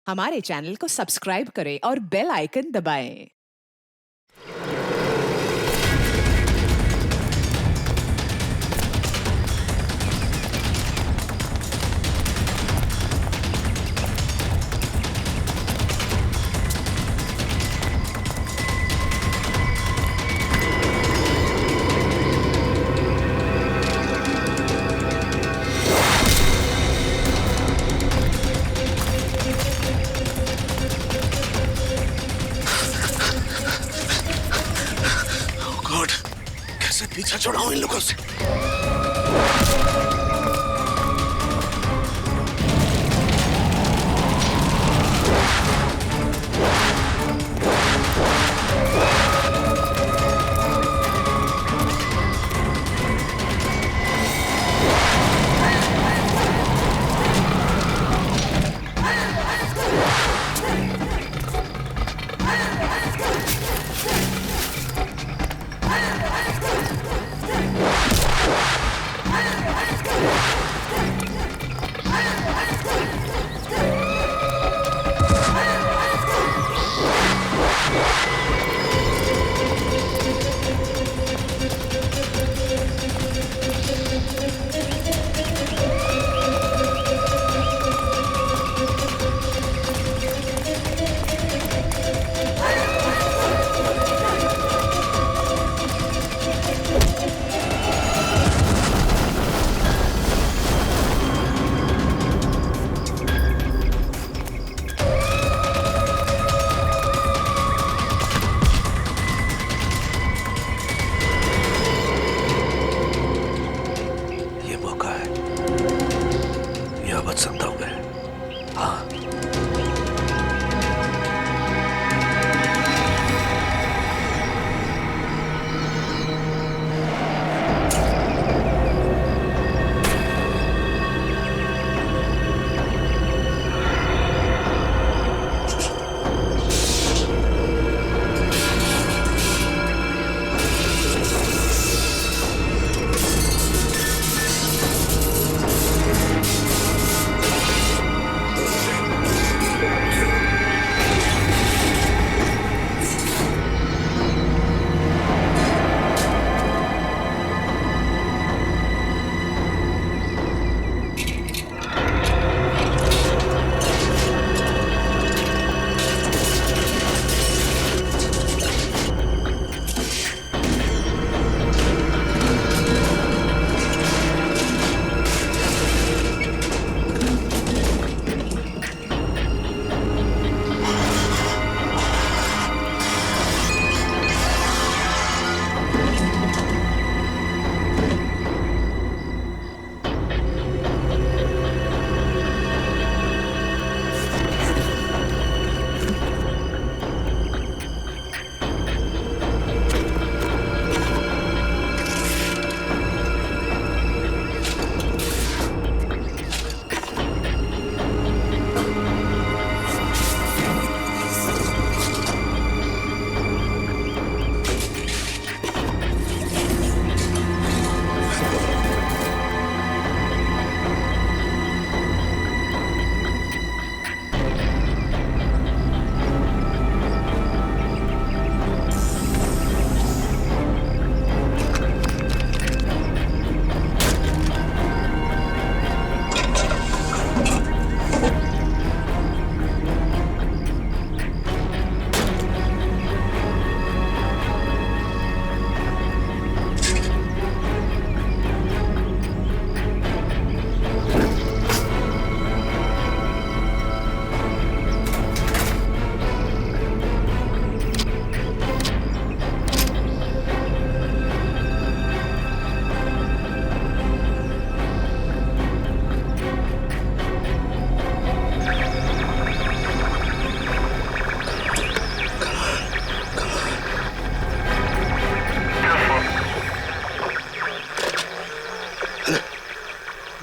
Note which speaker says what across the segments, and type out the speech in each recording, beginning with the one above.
Speaker 1: हमारे चैनल को सब्सक्राइब करें और बेल आइकन दबाएं।
Speaker 2: गॉड, कैसे पीछा छुड़ाऊं इन लोगों से। ये मौका है, यह बच सकता हूं मैं। हाँ,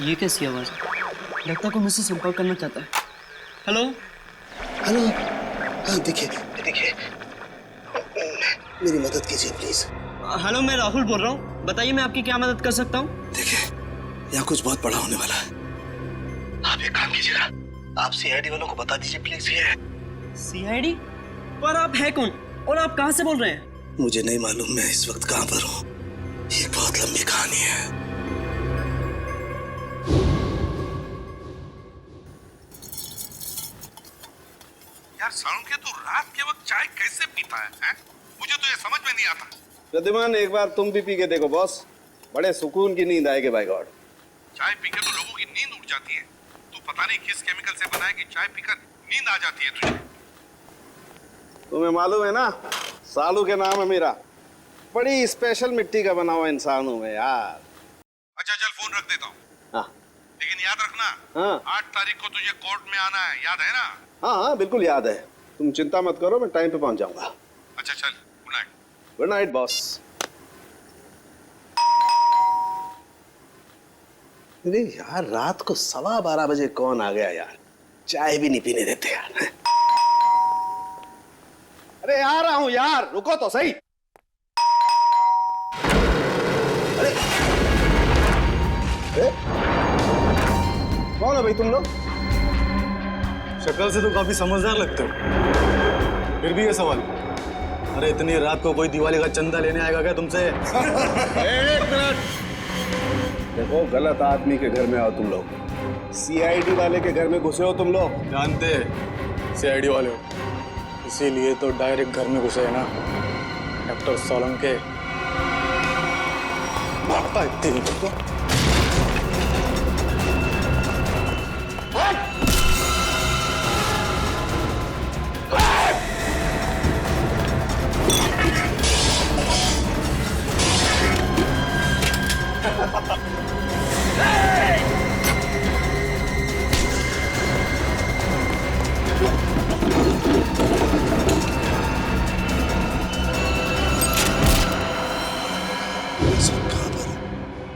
Speaker 3: ये कैसी आवाज है? लगता है कोई मुझसे संपर्क करना चाहता है। Hello
Speaker 2: hello. हाँ, देखिए देखिए, मेरी मदद कीजिए प्लीज।
Speaker 3: हेलो, मैं राहुल बोल रहा हूँ। बताइए मैं आपकी क्या मदद कर सकता हूँ?
Speaker 2: देखिए, यहाँ कुछ बहुत बड़ा होने वाला है। आप एक काम कीजिएगा, आप सीआईडी वालों को बता दीजिए प्लीज। ये
Speaker 3: सीआईडी? पर आप है कौन और आप कहाँ से बोल रहे हैं?
Speaker 2: मुझे नहीं मालूम मैं इस वक्त कहां पर हूं। ये बहुत लंबी कहानी है।
Speaker 4: यार सालुंखे तू रात के वक्त चाय कैसे पीता है? मुझे तो ये समझ में नहीं आता।
Speaker 5: प्रद्युमन एक बार तुम भी पी के देखो बॉस, बड़े सुकून की नींद आएगी बाय गॉड।
Speaker 4: चाय पीकर तो लोगों की नींद उड़ जाती है। तू पता नहीं किस केमिकल से बनाया कि चाय पीकर नींद आ जाती है तुझे।
Speaker 5: तुम्हें मालूम है ना, सालू के नाम है मेरा। बड़ी स्पेशल मिट्टी का बना हुआ इंसान हूं मैं यार।
Speaker 4: अच्छा चल फोन रख देता हूँ।
Speaker 5: हाँ
Speaker 4: लेकिन याद रखना,
Speaker 5: हाँ
Speaker 4: 8 तारीख को तुझे कोर्ट में आना है, याद है ना?
Speaker 5: हाँ हाँ बिल्कुल याद है। तुम चिंता मत करो, मैं टाइम पे पहुंच जाऊंगा।
Speaker 4: अच्छा चल, good night.
Speaker 5: Good night boss. अरे यार रात को 12:15 बजे कौन आ गया यार? चाय भी नहीं पीने देते यार। अरे आ रहा हूं यार, रुको तो सही। अरे कौन है भाई तुम लोग?
Speaker 6: शक्ल से तो काफी समझदार लगते हो, फिर भी ये सवाल। अरे इतनी रात को कोई दिवाली का चंदा लेने आएगा क्या तुमसे?
Speaker 5: एक मिनट, देखो गलत आदमी के घर में आओ तुम लोग। सीआईडी वाले के घर में घुसे हो तुम लोग।
Speaker 6: जानते सीआईडी वाले हो, इसीलिए तो डायरेक्ट घर में घुसे है ना डॉक्टर सोलंके। भागता है तेरी को।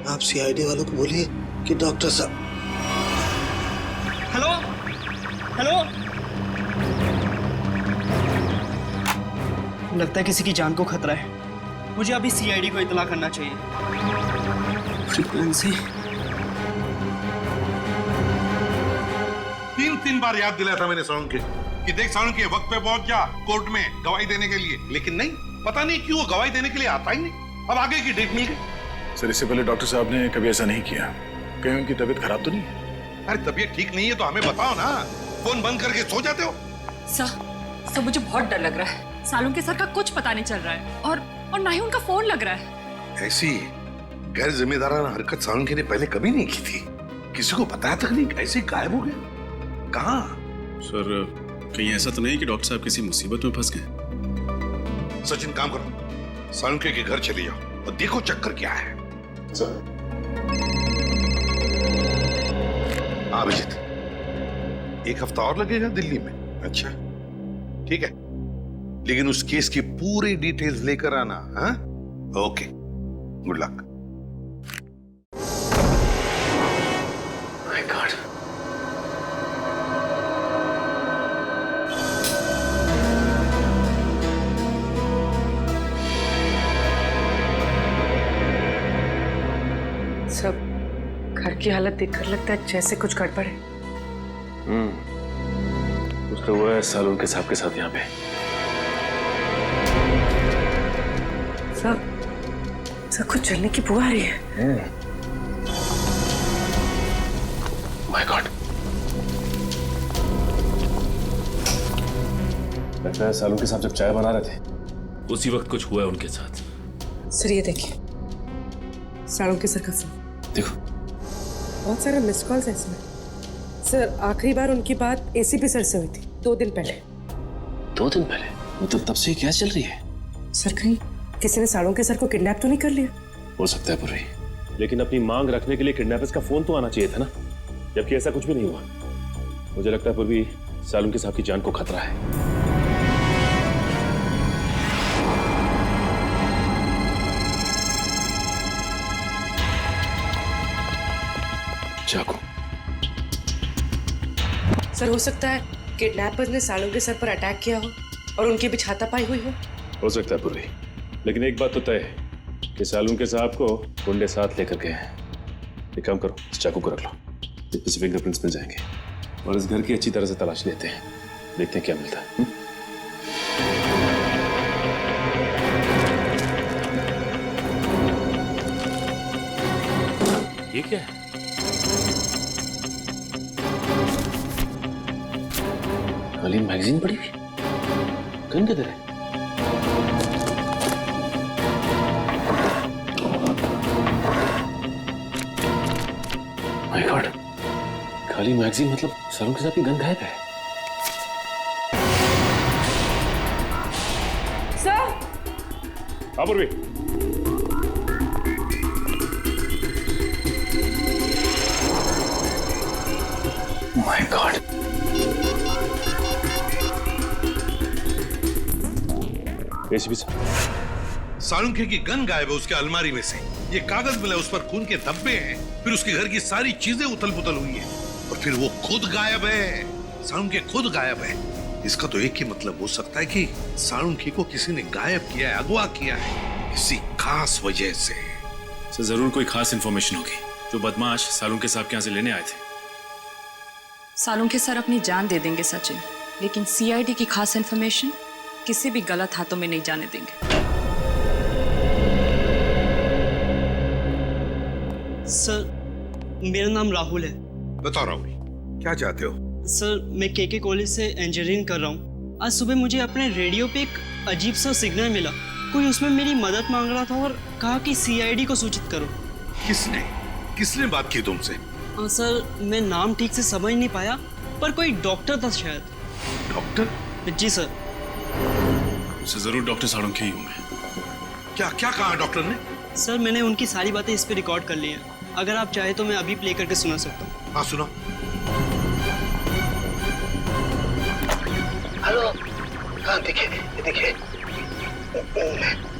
Speaker 2: आप सीआईडी वालों को बोलिए कि डॉक्टर साहब।
Speaker 3: हेलो हेलो, लगता है किसी की जान को खतरा है। मुझे अभी सीआईडी को इत्तला करना चाहिए। फ्रीक्वेंसी
Speaker 4: 3 बार याद दिलाया था मैंने सालुंखे कि देख सालुंखे वक्त पे पहुंच जा कोर्ट में गवाही देने के लिए, लेकिन नहीं, पता नहीं क्यों वो गवाही देने के लिए आता ही नहीं। अब आगे की डेट मिल गई।
Speaker 7: सर इससे पहले डॉक्टर साहब ने कभी ऐसा नहीं किया। कहीं उनकी तबीयत खराब तो नहीं है?
Speaker 4: अरे तबीयत ठीक नहीं है तो हमें बताओ ना, फोन बंद करके सो जाते हो।
Speaker 8: सर मुझे बहुत डर लग रहा है। सालुंखे सर का कुछ पता नहीं चल रहा है और ना ही उनका फोन लग रहा है।
Speaker 4: ऐसी गैर जिम्मेदाराना हरकत सालुंखे ने पहले कभी नहीं की थी। किसी को बताया तक नहीं, ऐसे गायब हो गया। कहाँ?
Speaker 7: सर कहीं ऐसा तो नहीं कि डॉक्टर साहब किसी मुसीबत में फंस गए?
Speaker 4: सचिन काम करो, सालुंखे के घर चले जाओ और देखो चक्कर क्या है।
Speaker 7: सर
Speaker 4: अभिजीत, 1 हफ्ता और लगेगा दिल्ली में? अच्छा ठीक है, लेकिन उस केस की पूरी डिटेल्स लेकर आना। हाँ okay, good luck.
Speaker 2: My God,
Speaker 8: सब घर की हालत देखकर लगता है जैसे कुछ गड़बड़ है।
Speaker 7: कुछ तो हुआ है सालुंखे साहब के साथ यहाँ पे।
Speaker 8: सब कुछ जलने की बुआ आ रही है।
Speaker 7: माय गॉड, लगता है सालुंखे साहब जब चाय बना रहे थे उसी वक्त कुछ हुआ है उनके साथ।
Speaker 9: सर ये देखिए, सालुंखे सर का फोन।
Speaker 7: देखो
Speaker 9: बहुत सारा मिस कॉल्स है इसमें। सर आखिरी बार उनकी बात एसीपी सर से हुई थी 2 दिन पहले।
Speaker 2: 2 दिन पहले? मतलब तब से क्या चल रही है?
Speaker 9: सर कहीं किसी ने सालुंखे सर को किडनैप तो नहीं कर लिया?
Speaker 7: हो सकता है पूरी,
Speaker 10: लेकिन अपनी मांग रखने के लिए किडनैपर्स का फोन तो आना चाहिए था ना, जबकि ऐसा कुछ भी नहीं हुआ। मुझे लगता है पूर्वी सालुंखे साहब की जान को खतरा है। चाकू।
Speaker 9: सर हो सकता है किडनैपर्स ने सालुंखे सर पर अटैक किया हो और उनकी भी हाथापाई हुई हो
Speaker 10: सकता है पूरी, लेकिन एक बात तो तय है कि सालुंखे साहब को गुंडे साथ लेकर गए हैं। एक काम करो, इस चाकू को रख लो, इसमें से फिंगरप्रिंट्स मिल जाएंगे। और इस घर की अच्छी तरह से तलाश लेते हैं, देखते हैं क्या मिलता है। ये क्या है? खाली मैगजीन पड़ी हुई, गन किधर है? माय गॉड, खाली मैगजीन मतलब सालों के साथ की गन गायब है।
Speaker 9: सर,
Speaker 10: पूर्वी,
Speaker 2: my God,
Speaker 10: ACP sir,
Speaker 4: Salunkhe की गन गायब है उसके अलमारी में से। ये कागज मिला, उस पर खून के धब्बे हैं। फिर उसके घर की सारी चीजें उथल पुथल हुई है और फिर वो खुद गायब है। सालुंखे खुद गायब है। इसका तो एक ही मतलब हो सकता है कि सालुंखे को किसी ने गायब किया है, अगवा किया है किसी खास वजह से।
Speaker 7: सर जरूर कोई खास इंफॉर्मेशन होगी जो बदमाश सालुंखे साहब के यहाँ से लेने आए थे।
Speaker 8: सालुंखे सर अपनी जान दे देंगे सचिन, लेकिन सीआईडी की खास इंफॉर्मेशन किसी भी गलत हाथों में नहीं जाने देंगे।
Speaker 3: सर मेरा नाम राहुल है।
Speaker 4: बताओ राहुल, क्या चाहते हो?
Speaker 3: सर मैं केके कॉलेज से इंजीनियरिंग कर रहा हूँ। आज सुबह मुझे अपने रेडियो पे एक अजीब सा सिग्नल मिला। कोई उसमें मेरी मदद मांग रहा था और कहा कि सीआईडी को सूचित करो।
Speaker 4: किसने बात की तुमसे?
Speaker 3: सर मैं नाम ठीक से समझ नहीं पाया, पर कोई डॉक्टर था शायद।
Speaker 4: डॉक्टर?
Speaker 3: जी सर।
Speaker 7: सर जरूर डॉक्टर सालुंखे ही होंगे।
Speaker 4: क्या कहा डॉक्टर ने?
Speaker 3: सर मैंने उनकी सारी बातें इस पे रिकॉर्ड कर ली हैं। अगर आप चाहे तो मैं अभी प्ले करके सुना सकता हूँ।
Speaker 4: हाँ सुनो।
Speaker 2: हेलो, हाँ देखिए,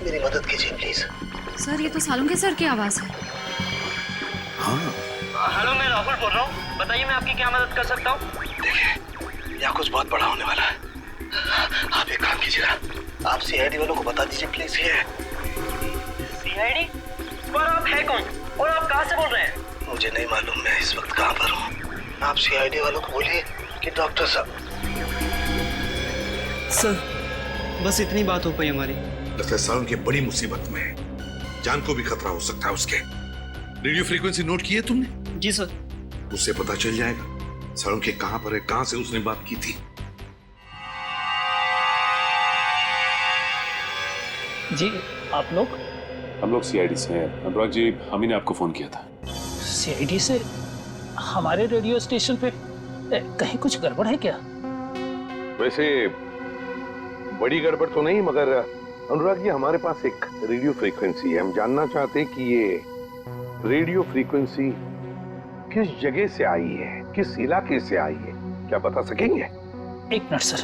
Speaker 2: मेरी मदद कीजिए प्लीज।
Speaker 8: सर ये तो सालुंखे सर की आवाज है।
Speaker 4: हाँ
Speaker 3: हेलो, मैं राहुल बोल रहा हूँ। बताइए मैं आपकी क्या मदद कर सकता हूँ?
Speaker 2: देखिए, यहाँ कुछ बहुत बड़ा होने वाला है। आप एक काम कीजिएगा, आप सीआईडी वालों को बता दीजिए प्लीज। ये
Speaker 3: सीआईडी? पर आप है कौन और आप कहाँ से बोल रहे हैं?
Speaker 2: मुझे नहीं मालूम मैं इस वक्त कहाँ पर हूँ। आप सीआईडी वालों को बोलिए कि डॉक्टर साहब।
Speaker 3: सर बस इतनी बात हो पाई हमारी।
Speaker 4: लगता सालुंखे बड़ी मुसीबत में है, जान को भी खतरा हो सकता है उसके। रेडियो फ्रीक्वेंसी नोट की है तुमने?
Speaker 3: जी सर।
Speaker 4: उससे पता चल जाएगा सालुंखे कहाँ पर है, कहाँ से उसने बात की थी।
Speaker 11: जी आप लोग?
Speaker 10: हम लोग सीआईडी से हैं। अनुराग जी, हम ही ने आपको फोन किया था।
Speaker 11: सीआईडी से? हमारे रेडियो स्टेशन पे कहीं कुछ गड़बड़ है क्या?
Speaker 4: वैसे बड़ी गड़बड़ तो नहीं, मगर अनुराग जी हमारे पास एक रेडियो फ्रीक्वेंसी है। हम जानना चाहते हैं कि ये रेडियो फ्रीक्वेंसी किस जगह से आई है, किस इलाके से आई है, क्या बता सकेंगे?
Speaker 11: एक मिनट सर।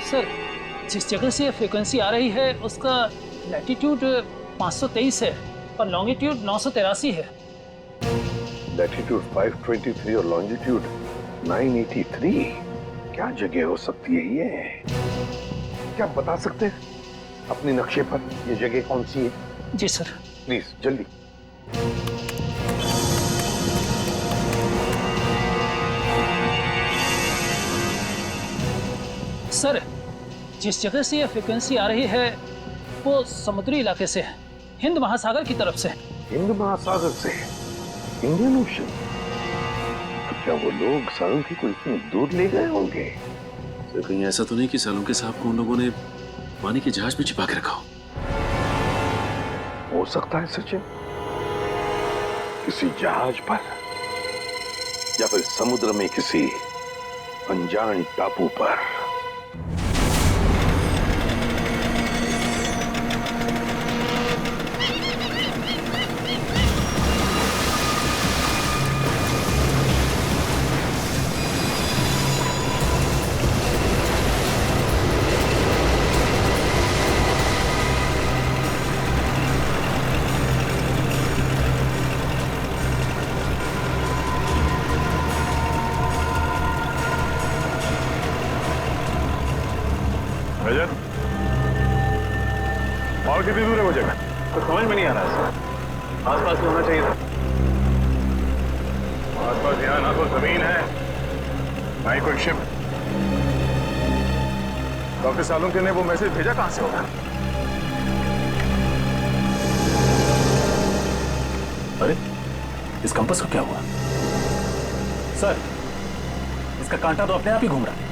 Speaker 11: सर जिस जगह से फ्रीक्वेंसी आ रही है उसका लैटिट्यूड 523 है और लॉन्गिट्यूड 983 है।
Speaker 4: लैटिट्यूड 523 और लॉन्जिट्यूड 983। क्या जगह हो सकती है ये? क्या आप बता सकते हैं अपने नक्शे पर ये जगह कौन सी है?
Speaker 11: जी सर।
Speaker 4: प्लीज जल्दी।
Speaker 11: सर जिस जगह से यह फ्रीक्वेंसी आ रही है वो समुद्री इलाके से है, हिंद महासागर की तरफ से।
Speaker 4: हिंद महासागर से? Indian ocean? तो क्या वो लोग सालुंखे को इतनी दूर ले गए होंगे?
Speaker 7: सर कहीं ऐसा तो नहीं कि सालुंखे साहब को उन लोगों ने पानी के जहाज में छिपा के रखा
Speaker 4: हो सकता है सचिन, किसी जहाज पर या फिर समुद्र में किसी अनजान टापू पर।
Speaker 10: रजत, और कितनी दूर है वो जगह? तो समझ में नहीं आ रहा है। आसपास तो होना चाहिए था। आसपास यहाँ ना तो जमीन है ना ही कोई शिप। डॉक्टर सालुंके ने वो मैसेज भेजा कहां से होगा? अरे इस कंपास को क्या हुआ? सर, इसका कांटा तो अपने आप ही घूम रहा है।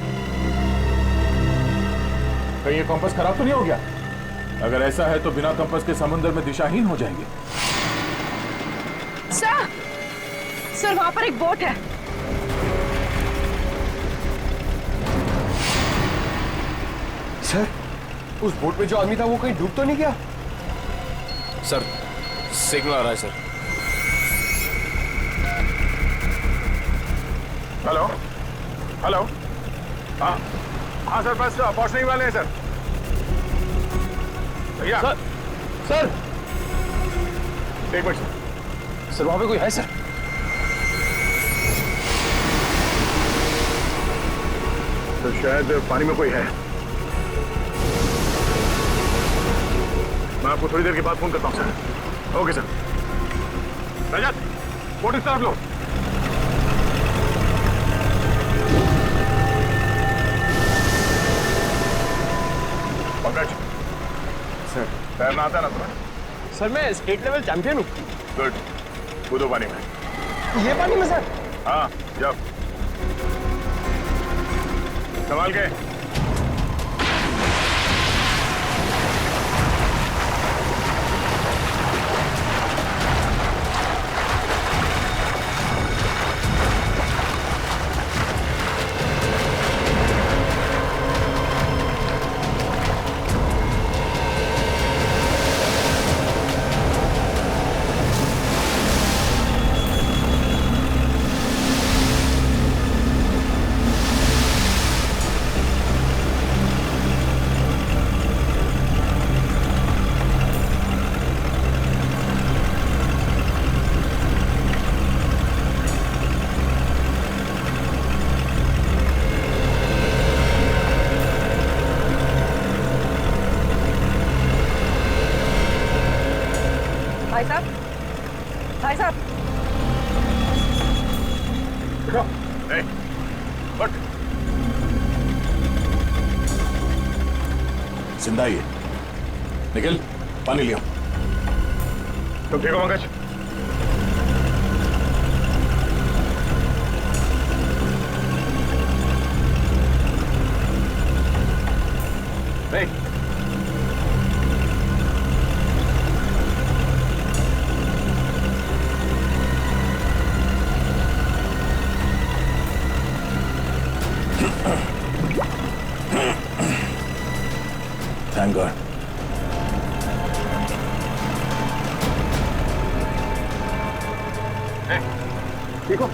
Speaker 10: कहीं ये कंपास खराब तो नहीं हो गया? अगर ऐसा है तो बिना कंपास के समुद्र में दिशाहीन हो जाएंगे।
Speaker 9: सर वहां पर एक बोट है।
Speaker 5: सर, उस बोट में जो आदमी था वो कहीं डूब तो नहीं गया?
Speaker 10: सर, सिग्नल आ रहा है सर। हेलो हेलो, हाँ हाँ सर, बस पहुंचने ही वाले हैं सर। भैया सर, सर एक मिनट सर, वहां पे कोई है सर? तो शायद पानी में कोई है। मैं आपको थोड़ी देर के बाद फोन करता हूं sir. Okay sir. Rajat, boat इस तरफ लो। पंकज सर, तैरना आता है ना तुम्हें?
Speaker 5: सर मैं स्टेट लेवल चैंपियन हूँ।
Speaker 10: गुड, कूदो पानी में।
Speaker 5: ये पानी में सर?
Speaker 10: हाँ, जब संभाल के।
Speaker 9: भाई साहब,
Speaker 10: Hey, what? जिंदा ही है। निखिल, पानी लिया। तुम ठीक हो पंकज? नहीं। Thank God. Hey, ठीक हो?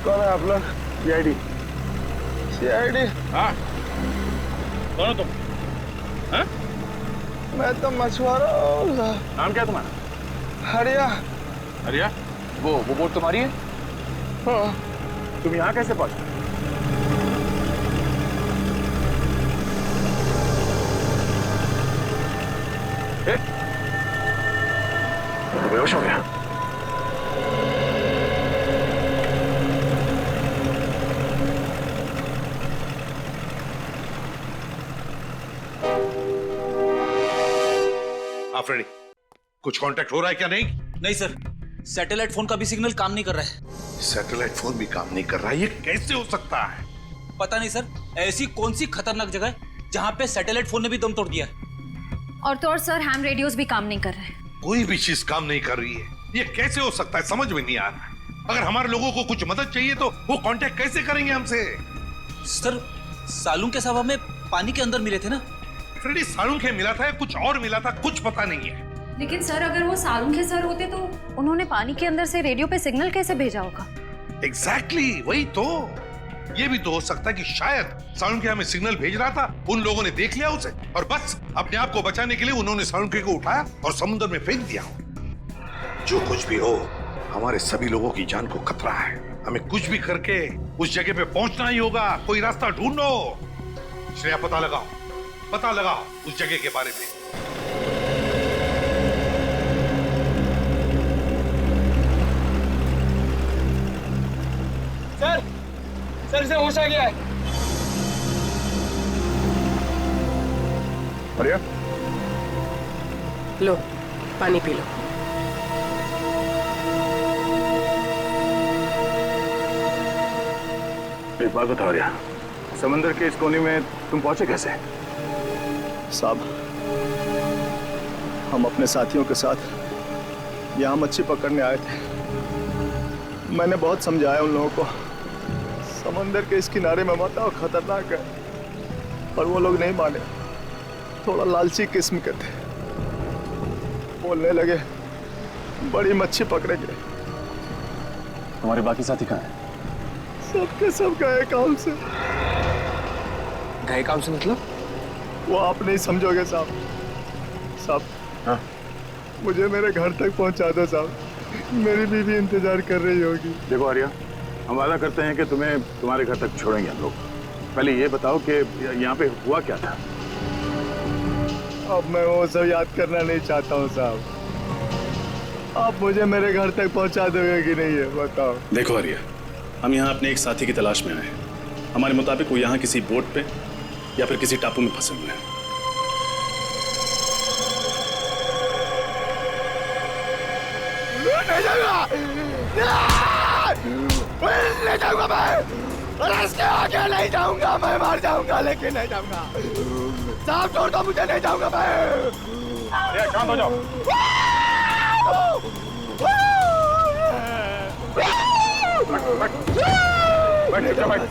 Speaker 5: कौन है आप लोग? सीआईडी। सीआईडी?
Speaker 10: हाँ। कौन हो तुम? हाँ?
Speaker 5: मैं तो मछुआरा हूँ।
Speaker 10: नाम क्या तुम्हारा?
Speaker 5: हरिया।
Speaker 10: हरिया? वो बोट तुम्हारी है?
Speaker 5: हाँ।
Speaker 10: तुम यहाँ कैसे पहुंचे? बेहोश हो गया।
Speaker 4: आफरीदी, कुछ कांटेक्ट हो रहा है क्या? नहीं
Speaker 12: नहीं सर, सैटेलाइट फोन का भी सिग्नल काम नहीं कर रहा है।
Speaker 4: सैटेलाइट फोन भी काम नहीं कर रहा है? ये कैसे हो सकता है?
Speaker 12: पता नहीं सर, ऐसी कौन सी खतरनाक जगह है जहां पे सैटेलाइट फोन ने भी दम तोड़ दिया है।
Speaker 13: और तो और सर, हैम रेडियोस भी काम नहीं कर रहे हैं।
Speaker 4: कोई भी चीज काम नहीं कर रही है। ये कैसे हो सकता है? समझ में नहीं आ रहा है। अगर हमारे लोगों को कुछ मदद चाहिए तो वो कांटेक्ट कैसे करेंगे हमसे?
Speaker 12: सर, सालुंके साहब हमें पानी के अंदर मिले थे ना।
Speaker 4: फ्रेडी, सालुंके मिला था या कुछ और मिला था? कुछ पता नहीं है।
Speaker 13: लेकिन सर, अगर वो सालुंके सर होते तो उन्होंने पानी के अंदर से रेडियो पे सिग्नल कैसे भेजा होगा?
Speaker 4: एग्जैक्टली, वही तो। ये भी तो हो सकता है कि शायद सालुंके हमें सिग्नल भेज रहा था, उन लोगों ने देख लिया उसे और बस अपने आप को बचाने के लिए उन्होंने सालुंके को उठाया और समुद्र में फेंक दिया। जो कुछ भी हो, हमारे सभी लोगों की जान को खतरा है। हमें कुछ भी करके उस जगह पे पहुंचना ही होगा। कोई रास्ता ढूंढो। श्रेया पता लगाओ उस जगह के बारे में।
Speaker 6: सर इसे होश आ गया है।
Speaker 5: आर्या,
Speaker 9: लो पानी पी लो।
Speaker 5: एक बात बताओ आर्या, समंदर के इस कोने में तुम पहुंचे कैसे?
Speaker 6: साहब, हम अपने साथियों के साथ यहाँ मच्छी पकड़ने आए थे। मैंने बहुत समझाया उन लोगों को, समंदर के इस किनारे में मत आओ, खतरनाक है, पर वो लोग नहीं माने। थोड़ा लालची किस्म के थे। बोलने लगे बड़ी मच्छी पकड़ेंगे।
Speaker 10: तुम्हारे बाकी साथी कहाँ हैं?
Speaker 6: सबके सब गए काम से।
Speaker 5: गए काम से मतलब?
Speaker 6: वो आप नहीं समझोगे साहब।
Speaker 5: हाँ?
Speaker 6: मुझे मेरे घर तक पहुंचा दो साहब, मेरी बीवी इंतजार कर रही होगी।
Speaker 5: देखो आर्या, हम वादा करते हैं कि तुम्हें तुम्हारे घर तक छोड़ेंगे हम लोग। पहले ये बताओ कि यहाँ पे हुआ क्या था?
Speaker 6: अब मैं वो सब याद करना नहीं चाहता हूँ साहब। आप मुझे मेरे घर तक पहुँचा दोगे कि नहीं है बताओ।
Speaker 7: देखो आर्या, हम यहाँ अपने एक साथी की तलाश में आए हैं। हमारे मुताबिक वो यहाँ किसी बोट पे या फिर किसी टापू में फंसे हुए हैं।
Speaker 6: ले जाऊंगा मैं, रास्ते आगे नहीं जाऊंगा, मैं मार जाऊंगा लेकिन नहीं जाऊंगा। साहब छोड़ दो मुझे, नहीं जाऊंगा मैं।
Speaker 5: शांत हो जाओ। बैठ।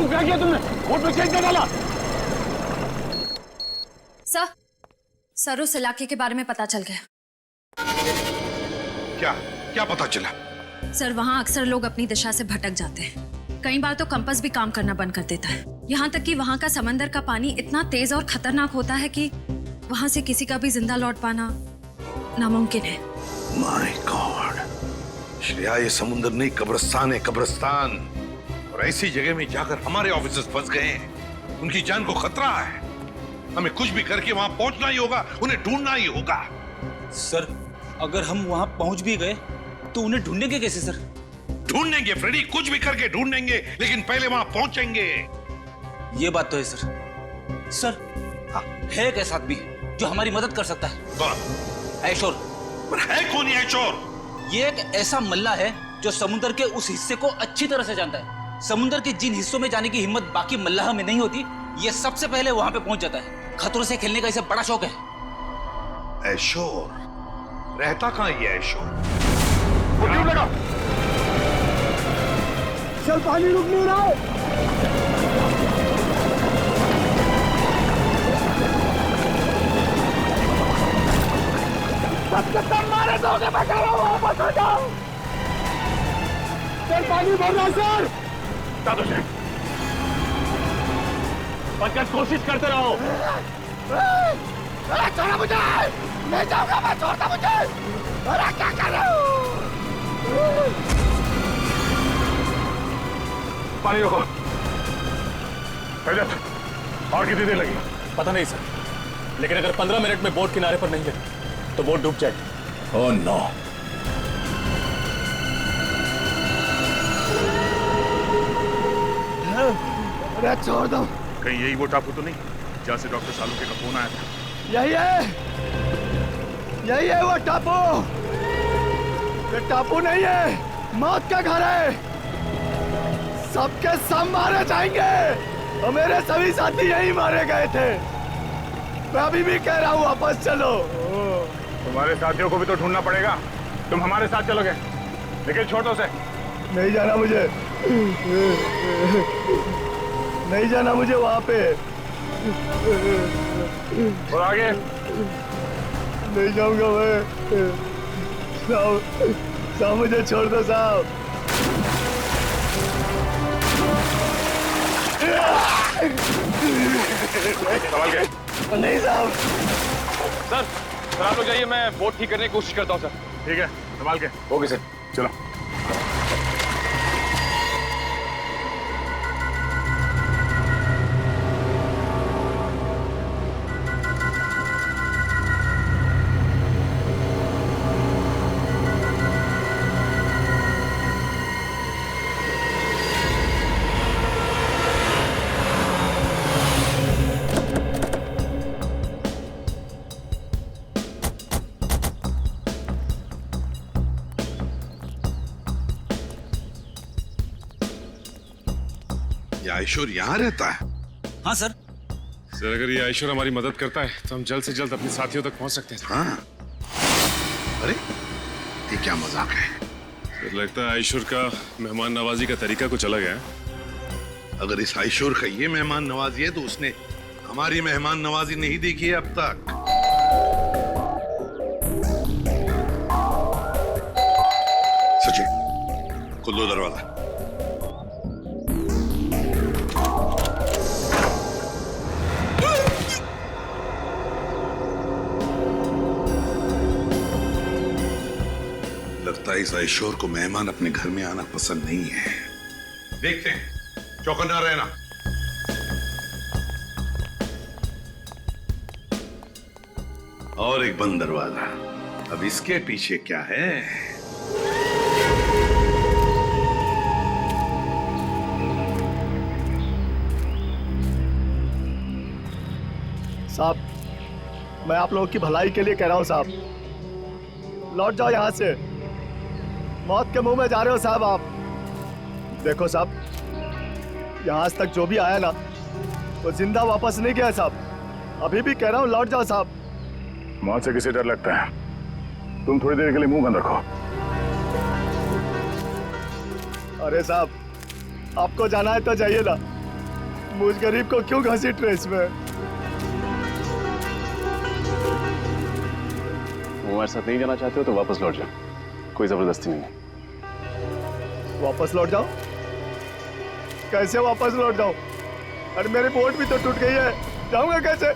Speaker 10: क्या किया तुमने? बोट पे चेक कर डाला।
Speaker 13: सर उस इलाके के बारे में पता चल गया।
Speaker 4: क्या पता चला?
Speaker 13: सर वहाँ अक्सर लोग अपनी दिशा से भटक जाते हैं। कई बार तो कंपास भी काम करना बंद कर देता है। यहाँ तक कि वहाँ का समंदर का पानी इतना तेज और खतरनाक होता है कि वहाँ से किसी का भी जिंदा लौट पाना नामुमकिन है।
Speaker 4: माय गॉड, श्रेया ये समुंदर नहीं कब्रिस्तान है, कब्रिस्तान। और ऐसी जगह में जाकर हमारे ऑफिसर्स फंस गए हैं। उनकी जान को खतरा है। हमें कुछ भी करके वहां पहुंचना ही होगा, उन्हें ढूंढना ही होगा।
Speaker 12: सर अगर हम वहां पहुंच भी गए तो उन्हें ढूंढेंगे कैसे सर?
Speaker 4: ढूंढेंगे फ्रेडी, कुछ भी करके ढूंढेंगे, लेकिन पहले वहां पहुंचेंगे।
Speaker 12: ये बात तो है सर। सर हाँ, है एक ऐसा आदमी जो हमारी मदद कर सकता है।
Speaker 4: कौन?
Speaker 12: ऐशोर।
Speaker 4: पर है कौन ये ऐशोर?
Speaker 12: ये एक ऐसा मल्ला है जो समुद्र के उस हिस्से को अच्छी तरह से जानता है। समुद्र के जिन हिस्सों में जाने की हिम्मत बाकी मल्लाह में नहीं होती, ये सबसे पहले वहां पे पहुंच जाता है। खतरों से खेलने का इसे बड़ा शौक है।
Speaker 4: ऐशोर रहता कहाँ ये ऐशोर?
Speaker 6: लगा। चल पानी रुक नहीं रहा। मारे दोगे, मैं कह रहा हूँ वापस हो जाओ। चल पानी भर रहा सर।
Speaker 10: बचकर कोशिश करते रहो।
Speaker 6: छोड़ा मुझे, नहीं जाऊंगा मैं, छोड़ता मुझे। अरे क्या कर रहे हो?
Speaker 5: पानी रोको। और कितनी देर लगी?
Speaker 10: पता नहीं सर, लेकिन अगर 15 मिनट में बोट किनारे पर नहीं लगी तो बोट डूब जाएगी।
Speaker 5: Oh no.
Speaker 6: अरे छोड़ दो।
Speaker 5: कहीं यही वो टापू तो नहीं जहाँ से डॉक्टर सालुंखे का फोन आया था?
Speaker 6: यही है वो टापू। ये टापू नहीं है, मौत का घर है। सबके सब मारे जाएंगे और मेरे सभी साथी यही मारे गए थे। मैं अभी भी कह रहा हूँ वापस चलो।
Speaker 5: तुम्हारे साथियों को भी तो ढूंढना पड़ेगा। तुम हमारे साथ चलोगे, लेकिन छोटों से
Speaker 6: नहीं जाना मुझे, नहीं जाना मुझे वहां पे।
Speaker 5: और आगे
Speaker 6: नहीं जाऊंगा मैं। साहब, साहब मुझे छोड़ दो साहब।
Speaker 5: संभाल के।
Speaker 6: नहीं साहब।
Speaker 5: सर आप लोग जाइए, मैं बोट ठीक करने की कोशिश करता हूँ सर। ठीक है, संभाल के। ओके सर, चलो।
Speaker 4: ये आयशोर यहाँ रहता है?
Speaker 12: हाँ सर।
Speaker 10: सर अगर ये आयशोर हमारी मदद करता है तो हम जल्द से जल्द अपने साथियों तक पहुंच सकते हैं।
Speaker 4: हाँ। अरे ये क्या मजाक है?
Speaker 10: सर लगता है आयशोर का मेहमान नवाजी का तरीका कुछ अलग है।
Speaker 4: अगर इस आयशोर का ये मेहमान नवाजी है तो उसने हमारी मेहमान नवाजी नहीं देखी है अब तक। सचिन खोल दो दरवाजा। लगता है इस आयशोर को मेहमान अपने घर में आना पसंद नहीं है। देखते हैं, चौकन्ना रहना। और एक बंद दरवाजा। अब इसके पीछे क्या है?
Speaker 6: साहब, मैं आप लोगों की भलाई के लिए कह रहा हूं साहब, लौट जाओ यहां से। मौत के मुंह में जा रहे हो साहब आप। देखो साहब, यहां आज तक जो भी आया ना वो जिंदा वापस नहीं गया साहब। अभी भी कह रहा हूं लौट जाओ साहब।
Speaker 5: मौत से किसे डर लगता है? तुम थोड़ी देर के लिए मुंह बंद रखो।
Speaker 6: अरे साहब, आपको जाना है तो जाइए ना, मुझ गरीब को क्यों घसीट रहे इसमें?
Speaker 7: हमारे साथ नहीं जाना चाहते हो तो वापस लौट जाओ, कोई जबरदस्ती नहीं है।
Speaker 6: वापस लौट जाओ? कैसे वापस लौट जाऊं? अरे मेरी बोट भी तो टूट गई है, जाऊंगा कैसे?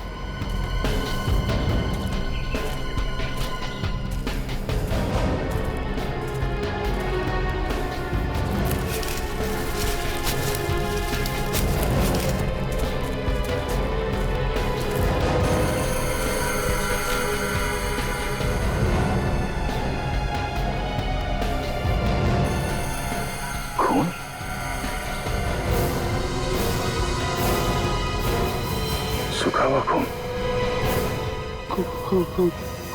Speaker 5: सूखा हुआ खून।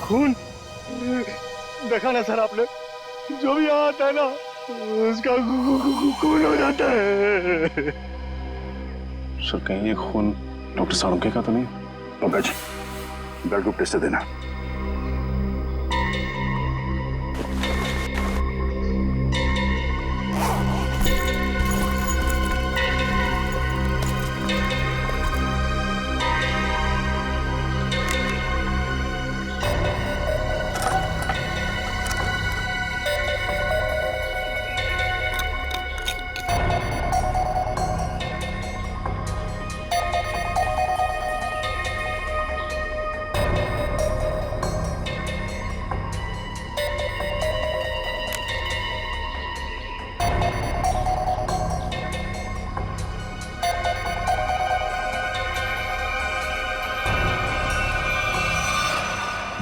Speaker 6: खून? देखा ना सर आपने, जो भी यहाँ आता है ना उसका खून हो जाता है।
Speaker 7: सर कहीं ये खून डॉक्टर साळुंखे का तो नहीं?
Speaker 5: पंकज, ब्लड ग्रुप टेस्ट देना।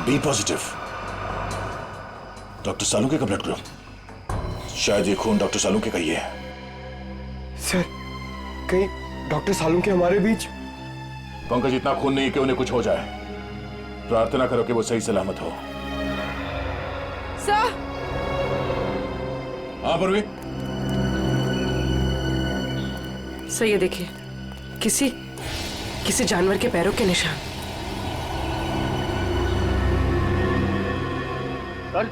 Speaker 14: बी पॉजिटिव, डॉक्टर सालुंखे का ब्लड ग्रुप। शायद ये खून डॉक्टर सालुंखे का ही है।
Speaker 6: सर, कहीं डॉक्टर सालुंखे हमारे बीच?
Speaker 14: पंकज, इतना खून नहीं कि उन्हें कुछ हो जाए। प्रार्थना करो कि वो सही सलामत हो।
Speaker 1: सर
Speaker 14: हाँ परवी।
Speaker 9: सर ये देखिए, किसी जानवर के पैरों के निशान।
Speaker 6: सर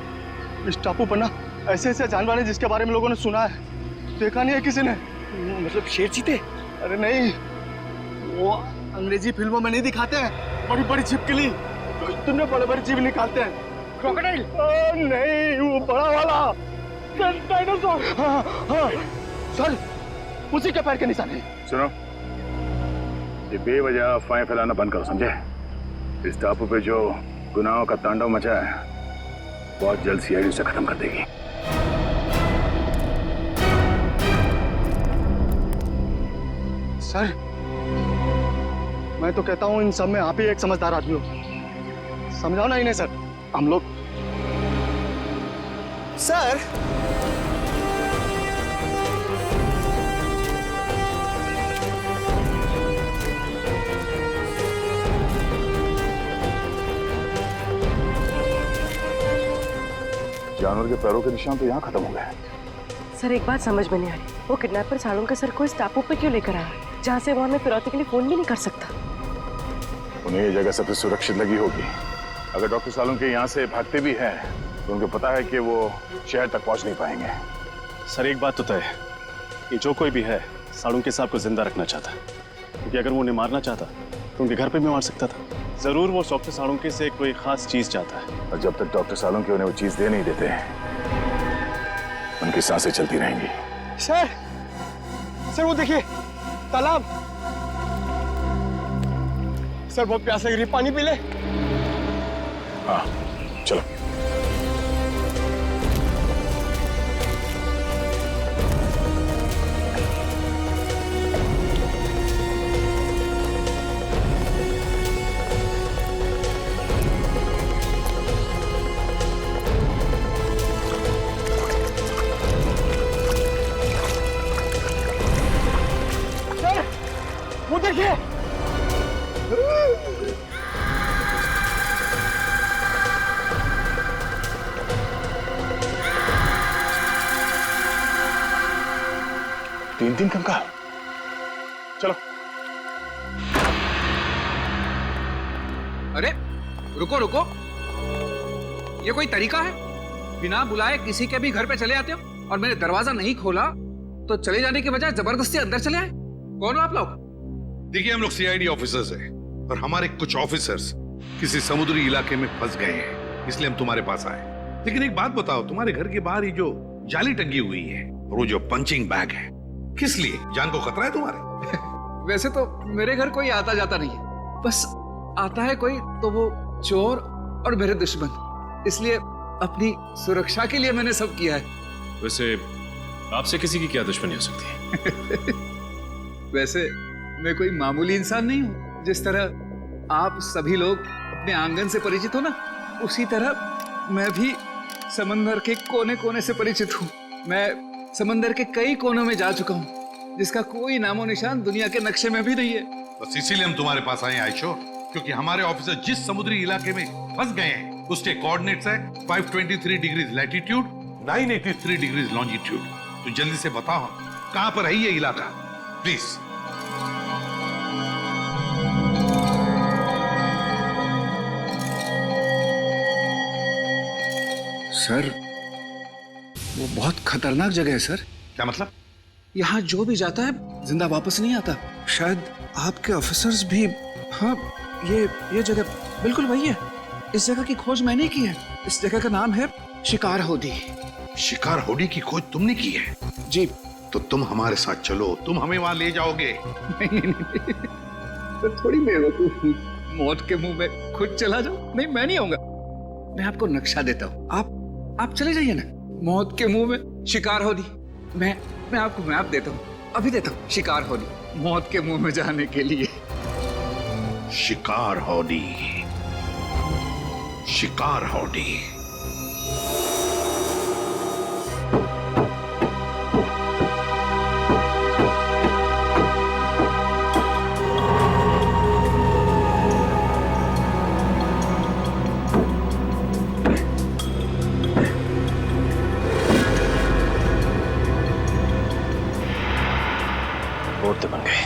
Speaker 6: इस टापू पर ना ऐसे ऐसे जानवर हैं जिसके बारे में लोगों ने सुना है, देखा नहीं है किसी ने।
Speaker 2: मतलब शेर चीते?
Speaker 6: अरे नहीं, वो अंग्रेजी फिल्मों में नहीं दिखाते हैं, बड़ी बड़ी छिपकली तो इतने बड़े बड़े जीव निकालते हैं। क्रोकोडाइल? नहीं, वो बड़ा वाला डायनासोर। हाँ हाँ सर, उसी के पैर के निशान है।
Speaker 7: सुनो, ये बेवजह अफवाहें फैलाना बंद करो, समझे? इस टापू पे जो गुनाहों का तांडव मचा है बहुत जल्द सीआईडी उसे खत्म कर देगी।
Speaker 6: सर मैं तो कहता हूँ इन सब में आप ही एक समझदार आदमी हो, समझाओ ना इन्हें सर। हम लोग
Speaker 2: सर
Speaker 7: जानवर के पैरों के निशान तो यहाँ खत्म हो गए।
Speaker 9: सर एक बात समझ में नहीं आ रही, वो किडनैपर सालों के सर को इस टापू पे क्यों लेकर आया, जहाँ से वो हमें फिरौती के लिए फोन भी नहीं कर सकता।
Speaker 7: उन्हें ये जगह सबसे सुरक्षित लगी होगी। अगर डॉक्टर सालों के यहाँ से भागते भी हैं तो उनको पता है कि वो शहर तक पहुँच नहीं पाएंगे।
Speaker 10: सर एक बात तो तय है कि जो कोई भी है सालुंके साहब को जिंदा रखना चाहता, क्योंकि अगर वो उन्हें मारना चाहता तो उनके घर पे भी मार सकता था। जरूर वो डॉक्टर सालुंके से कोई खास चीज चाहता है,
Speaker 7: और जब तक डॉक्टर सालुंके उन्हें वो चीज दे नहीं देते उनकी सांसें चलती रहेंगी।
Speaker 6: सर वो देखिए तालाब। सर बहुत प्यास लग रही, पानी पी ले।
Speaker 7: हाँ चलो।
Speaker 6: वो देखिए,
Speaker 7: तीन कंकाल। चलो।
Speaker 12: अरे रुको रुको, ये कोई तरीका है? बिना बुलाए किसी के भी घर पे चले आते हो और मैंने दरवाजा नहीं खोला तो चले जाने के बजाय जबरदस्ती अंदर चले आए। कौन हो आप लोग?
Speaker 4: देखिए हम लोग सीआईडी ऑफिसर्स हैं और हमारे कुछ ऑफिसर्स किसी समुद्री इलाके में फंस गए हैं, इसलिए हम तुम्हारे पास आए। लेकिन एक बात बताओ, तुम्हारे घर के बाहर ये जो जाली टंगी हुई है और वो जो पंचिंग बैग है, किस लिए? जान को खतरा है तुम्हारे?
Speaker 12: वैसे तो मेरे घर कोई आता जाता नहीं है, बस आता है कोई तो वो चोर और मेरे दुश्मन, इसलिए अपनी सुरक्षा के लिए मैंने सब किया है।
Speaker 10: वैसे आपसे किसी की क्या दुश्मनी हो सकती है?
Speaker 12: वैसे मैं कोई मामूली इंसान नहीं हूँ। जिस तरह आप सभी लोग अपने आंगन से परिचित हो ना, उसी तरह मैं भी समंदर के कोने कोने से परिचित हूँ। मैं समंदर के कई कोनों में जा चुका हूँ, जिसका कोई नामो निशान दुनिया के नक्शे में भी नहीं है।
Speaker 4: बस इसीलिए हम तुम्हारे पास आए आयशो, क्योंकि हमारे ऑफिसर जिस समुद्री इलाके में फंस गए हैं उसके कोऑर्डिनेट्स है 523 डिग्रीज लैटिट्यूड, 983 डिग्रीज लॉन्जिट्यूड। तो जल्दी से बताओ कहां पर है ये इलाका, प्लीज।
Speaker 12: सर वो बहुत खतरनाक जगह है सर।
Speaker 4: क्या मतलब?
Speaker 12: यहाँ जो भी जाता है जिंदा वापस नहीं आता। शायद आपके ऑफिसर्स भी। हाँ ये जगह बिल्कुल वही है। इस जगह की खोज मैंने की है। इस जगह का नाम है शिकार होडी।
Speaker 4: शिकार होडी की खोज तुमने की है?
Speaker 12: जी।
Speaker 4: तो तुम हमारे साथ चलो, तुम हमें वहां ले जाओगे।
Speaker 12: नहीं तो थोड़ी बेवकूफ हूँ, मौत के मुंह में खुद चला जाओ। नहीं मैं नहीं आऊंगा, मैं आपको नक्शा देता हूँ, आप चले जाइए ना। मौत के मुंह में शिकार होडी। मैं आपको मैप देता हूँ, अभी देता हूँ। शिकार होडी, मौत के मुंह में जाने के लिए।
Speaker 4: शिकार होडी, शिकार होडी।
Speaker 10: तोड़ते बन गए।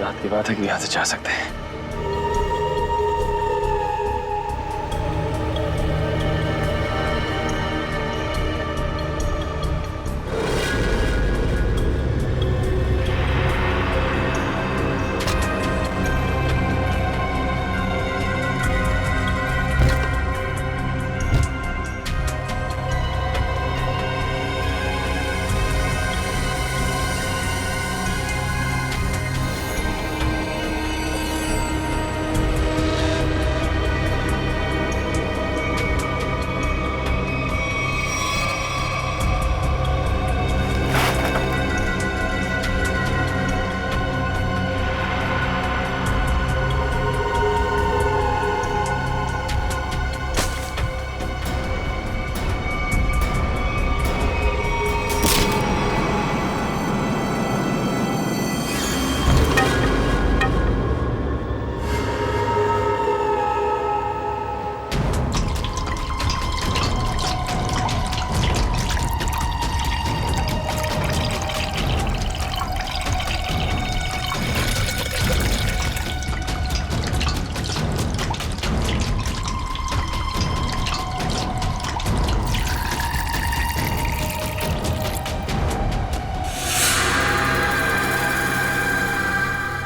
Speaker 10: रात की बात है कि यहाँ से जा सकते हैं।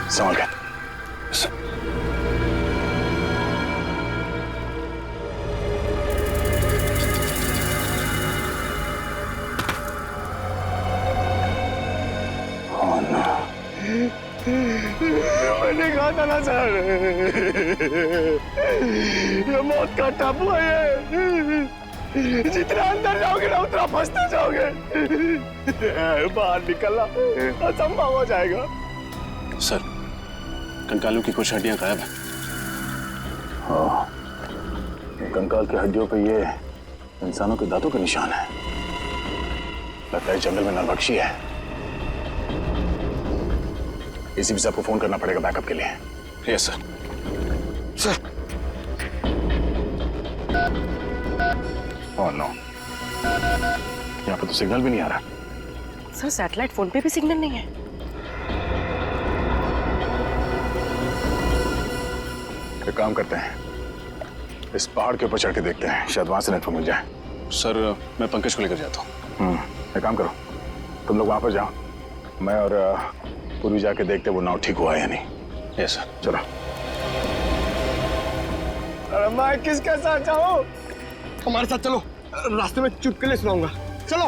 Speaker 7: संभाल के।
Speaker 6: मैंने कहा था ना सर, ये मौत का टापू है। जितना अंदर जाओगे ना उतना फंसते जाओगे। बाहर निकलना असंभव हो जाएगा।
Speaker 10: सर, कंकालों की कुछ हड्डियां गायब हैं।
Speaker 7: हाँ, कंकाल की हड्डियों पे ये इंसानों के दांतों के निशान है। लगता है जंगल में नरभक्षी है। एसीपी साहब को फोन करना पड़ेगा बैकअप के लिए।
Speaker 10: Yes sir.
Speaker 7: Sir. Oh no, यहाँ पे तो सिग्नल भी नहीं आ रहा।
Speaker 9: सर, सैटेलाइट फोन पे भी सिग्नल नहीं है।
Speaker 7: एक काम करते हैं, इस पहाड़ के ऊपर चढ़ के देखते हैं, शायद वहां से नेटवर्क मिल जाए।
Speaker 10: सर, मैं पंकज को लेकर जाता हूँ।
Speaker 7: एक काम करो, तुम लोग वहां पर जाओ, मैं और पूर्वी जाके देखते वो नाव ठीक हुआ है या नहीं।
Speaker 10: Yes sir.
Speaker 7: चलो।
Speaker 6: अरे मैं किसके साथ जाऊं? हमारे साथ चलो, रास्ते में चुटकुले सुनाऊंगा। चलो।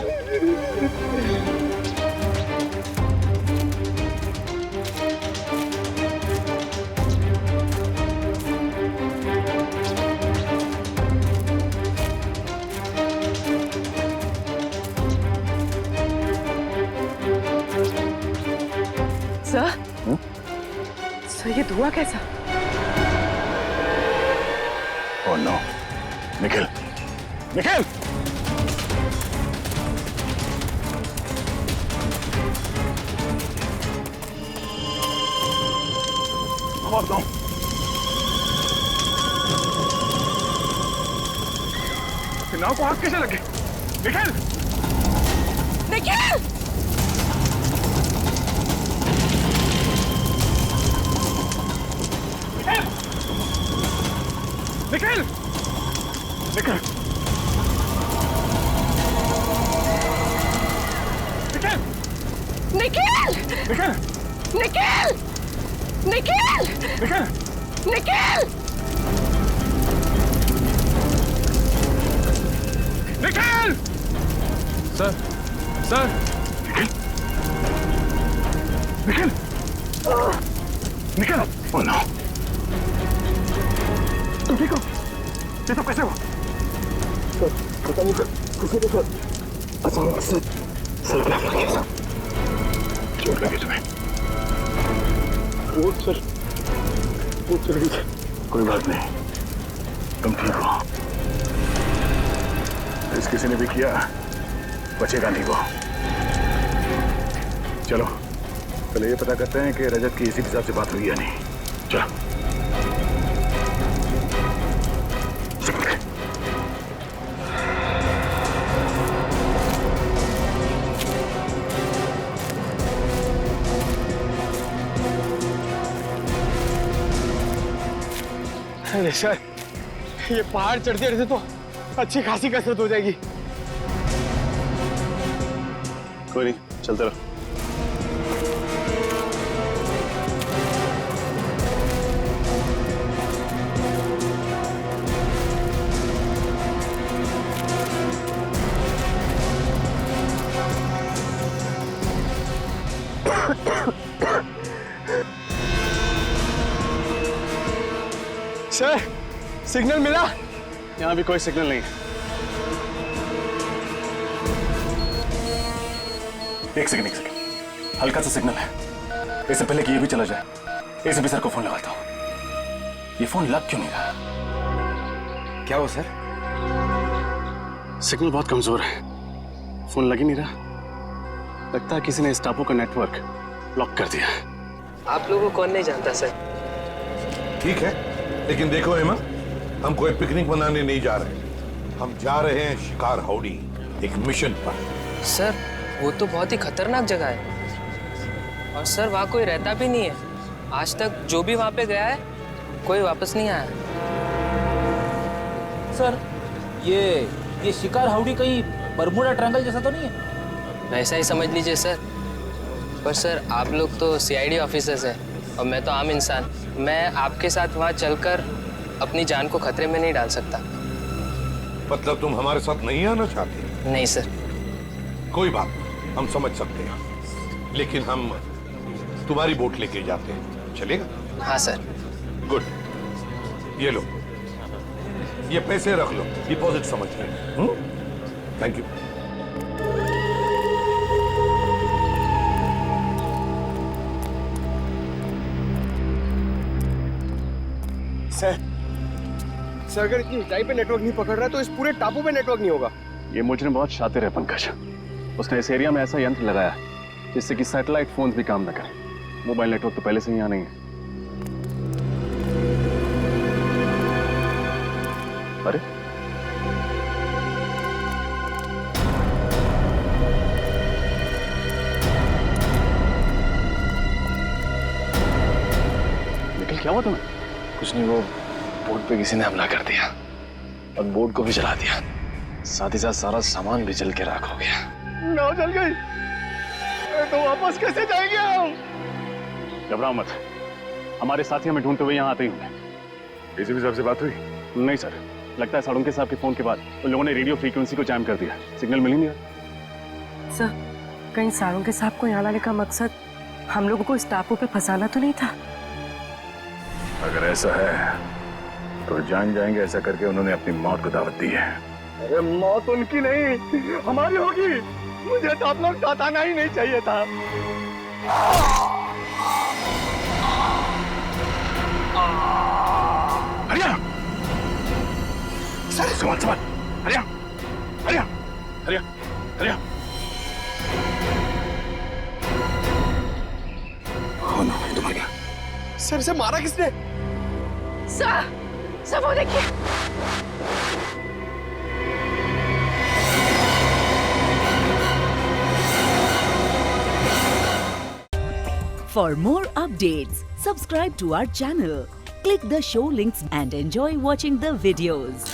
Speaker 9: सर, ये धुआं कैसा?
Speaker 7: Oh no, Nikhil, Nikhil!
Speaker 6: नाव को आग कैसे लगे? Nikhil!
Speaker 9: Nikhil!
Speaker 6: Nikhil! Nikhil!
Speaker 9: Nikhil!
Speaker 6: Nikhil!
Speaker 9: Nikhil! Nikhil!
Speaker 6: Nikhil!
Speaker 9: Nikhil!
Speaker 6: Nikhil! Sir, sir! Nikhil! Nikhil! Nikhil!
Speaker 7: Oh no!
Speaker 6: तुम ठीक हो? ये सब कैसे हुआ? सर, पता नहीं सर, किसी को सर अचानक से सर क्या लग गया सर?
Speaker 7: चोट लगी तुम्हें?
Speaker 6: चोट सर, चोट चल गई सर।
Speaker 7: कोई बात नहीं, तुम ठीक हो। इस किसी ने भी किया बचेगा नहीं वो। चलो पहले ये पता करते हैं कि रजत की एसीपी साहब से बात हुई या नहीं। चलो।
Speaker 6: अरे सर, ये पहाड़ चढ़ते चढ़ते तो अच्छी खासी कसरत हो जाएगी।
Speaker 10: कोई नहीं, चलते रहो।
Speaker 6: सर, सिग्नल मिला?
Speaker 10: यहाँ भी कोई सिग्नल नहीं है।
Speaker 14: एक सेकंड, हल्का सा सिग्नल है। इससे पहले कि ये भी चला जाए, एसीपी सर को फोन लगाता हूँ। ये फोन लग क्यों नहीं रहा?
Speaker 6: क्या हुआ सर?
Speaker 10: सिग्नल बहुत कमजोर है, फोन लग ही नहीं रहा। लगता है किसी ने इस टापू का नेटवर्क ब्लॉक कर दिया।
Speaker 15: आप लोगों को कौन नहीं जानता सर।
Speaker 4: ठीक है, लेकिन देखो हेमा, हम कोई पिकनिक मनाने नहीं जा रहे। हम जा रहे हैं शिकार हाउडी, एक मिशन पर।
Speaker 15: सर, वो तो बहुत ही खतरनाक जगह है और सर वहाँ कोई रहता भी नहीं है। आज तक जो भी वहाँ पे गया है कोई वापस नहीं आया।
Speaker 12: सर, ये शिकार हाउडी कहीं बरमूडा ट्रायंगल जैसा तो नहीं है?
Speaker 15: वैसा ही समझ लीजिए सर। पर सर, आप लोग तो सीआईडी ऑफिसर्स हैं और मैं तो आम इंसान। मैं आपके साथ वहाँ चलकर अपनी जान को खतरे में नहीं डाल सकता।
Speaker 4: मतलब तुम हमारे साथ नहीं आना चाहते?
Speaker 15: नहीं सर।
Speaker 4: कोई बात नहीं, हम समझ सकते हैं, लेकिन हम तुम्हारी बोट लेके जाते हैं, चलेगा?
Speaker 15: हाँ सर।
Speaker 4: गुड, ये लो, ये पैसे रख लो, डिपॉजिट समझ के। Thank you.
Speaker 6: सर, अगर इतनी ऊंचाई पे नेटवर्क नहीं पकड़ रहा है तो इस पूरे टापू पे नेटवर्क नहीं होगा।
Speaker 10: ये मुजरिम बहुत शातिर है पंकज। उसने इस एरिया में ऐसा यंत्र लगाया जिससे कि सैटेलाइट फोन्स भी काम न करें। मोबाइल नेटवर्क तो पहले से ही यहाँ नहीं है। अरे निकल, क्या हुआ तुम्हें?
Speaker 6: कुछ नहीं, वो बोट पे किसी ने हमला कर दिया और बोट को भी जला दिया। साथ ही साथ सारा सामान भी जल के राख हो गया। नाव जल गई तो वापस कैसे जाएंगे हम?
Speaker 10: घबराओ मत, हमारे साथी हमें ढूंढते हुए यहाँ आते ही होंगे।
Speaker 7: एसीपी साहब से बात हुई?
Speaker 10: नहीं सर, लगता है साळुंके साहब के फोन के बाद उन लोगों ने रेडियो फ्रीक्वेंसी को जैम कर दिया। सिग्नल मिल ही नहीं रहा।
Speaker 9: सर, कहीं साळुंके साहब को यहाँ लाने का मकसद हम लोगों को इस टापू पे फंसाना तो नहीं था?
Speaker 7: अगर ऐसा है तो जान जाएंगे ऐसा करके उन्होंने अपनी मौत को दावत दी है।
Speaker 6: अरे मौत उनकी नहीं, हमारी होगी। मुझे तो आप लोग साथ आना ही नहीं चाहिए था।
Speaker 7: हरिया, संभाल संभाल, हरिया हरिया हरिया हरिया। हो ना, तो मर गया।
Speaker 6: सर, से मारा किसने?
Speaker 9: सर, वो देखिए।
Speaker 1: For more updates, subscribe to our channel, click the show links and enjoy watching the videos.